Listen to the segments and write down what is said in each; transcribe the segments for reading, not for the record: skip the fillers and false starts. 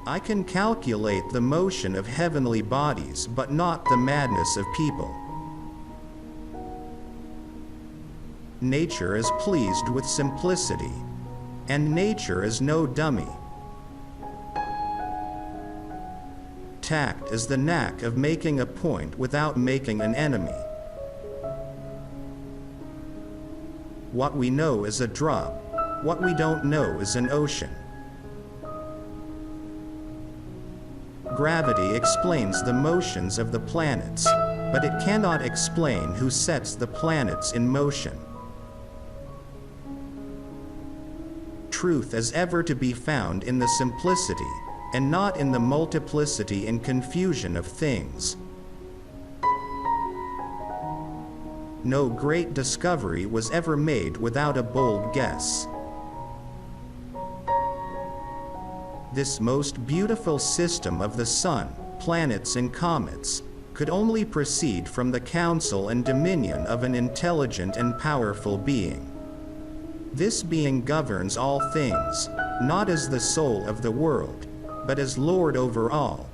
I can calculate the motion of heavenly bodies, but not the madness of people. Nature is pleased with simplicity, and nature is no dummy. Tact is the knack of making a point without making an enemy. What we know is a drop. What we don't know is an ocean. Gravity explains the motions of the planets, but it cannot explain who sets the planets in motion. Truth is ever to be found in the simplicity, and not in the multiplicity and confusion of things. No great discovery was ever made without a bold guess. This most beautiful system of the sun, planets and comets, could only proceed from the counsel and dominion of an intelligent and powerful being. This being governs all things, not as the soul of the world, but as Lord over all,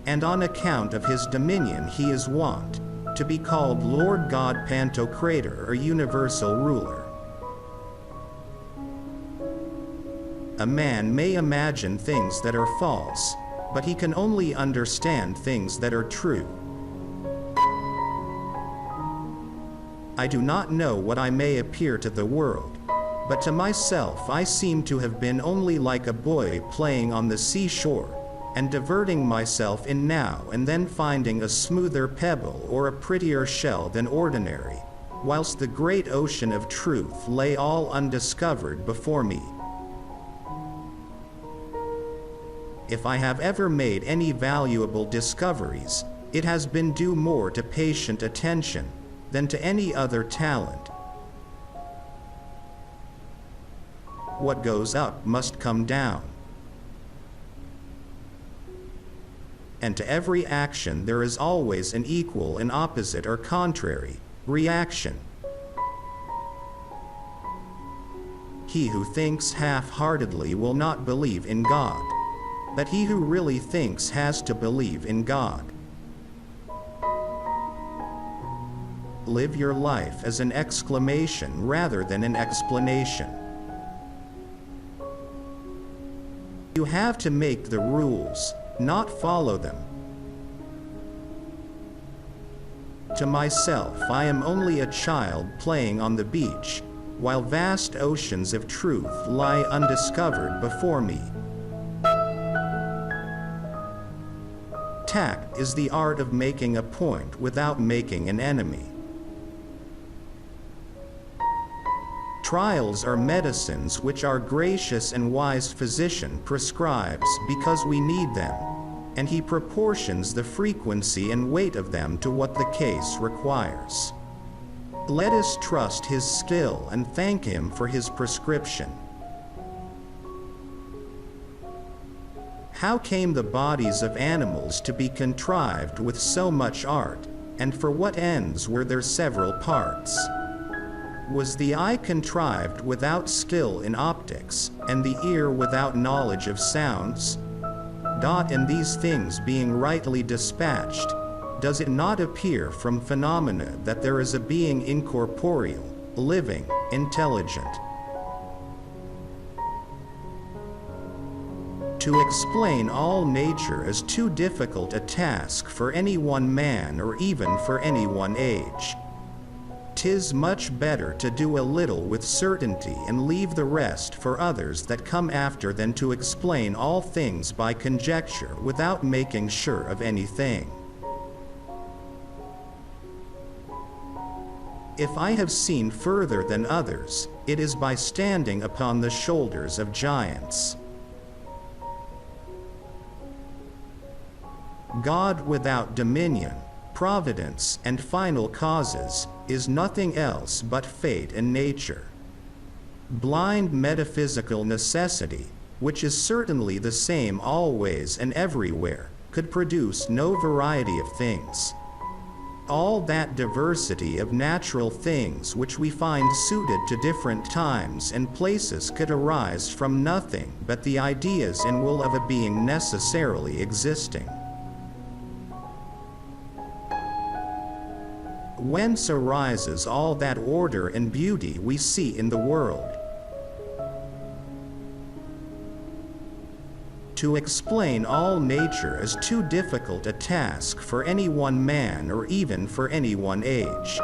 and on account of his dominion he is wont to be called Lord God Pantocrator, or universal ruler. A man may imagine things that are false, but he can only understand things that are true. I do not know what I may appear to the world, but to myself I seem to have been only like a boy playing on the seashore, and diverting myself in now and then finding a smoother pebble or a prettier shell than ordinary, whilst the great ocean of truth lay all undiscovered before me. If I have ever made any valuable discoveries, it has been due more to patient attention than to any other talent. What goes up must come down. And to every action there is always an equal and opposite or contrary reaction. He who thinks half-heartedly will not believe in God, but he who really thinks has to believe in God. Live your life as an exclamation rather than an explanation. You have to make the rules, not follow them. To myself, I am only a child playing on the beach, while vast oceans of truth lie undiscovered before me. Tact is the art of making a point without making an enemy. Trials are medicines which our gracious and wise physician prescribes because we need them, and he proportions the frequency and weight of them to what the case requires. Let us trust his skill and thank him for his prescription. How came the bodies of animals to be contrived with so much art, and for what ends were their several parts? Was the eye contrived without skill in optics, and the ear without knowledge of sounds? And these things being rightly dispatched, does it not appear from phenomena that there is a being incorporeal, living, intelligent? To explain all nature is too difficult a task for any one man or even for any one age. 'Tis much better to do a little with certainty and leave the rest for others that come after than to explain all things by conjecture without making sure of anything. If I have seen further than others, it is by standing upon the shoulders of giants. God without dominion, providence, and final causes, is nothing else but fate and nature. Blind metaphysical necessity, which is certainly the same always and everywhere, could produce no variety of things. All that diversity of natural things which we find suited to different times and places could arise from nothing but the ideas and will of a being necessarily existing. Whence arises all that order and beauty we see in the world? To explain all nature is too difficult a task for any one man or even for any one age.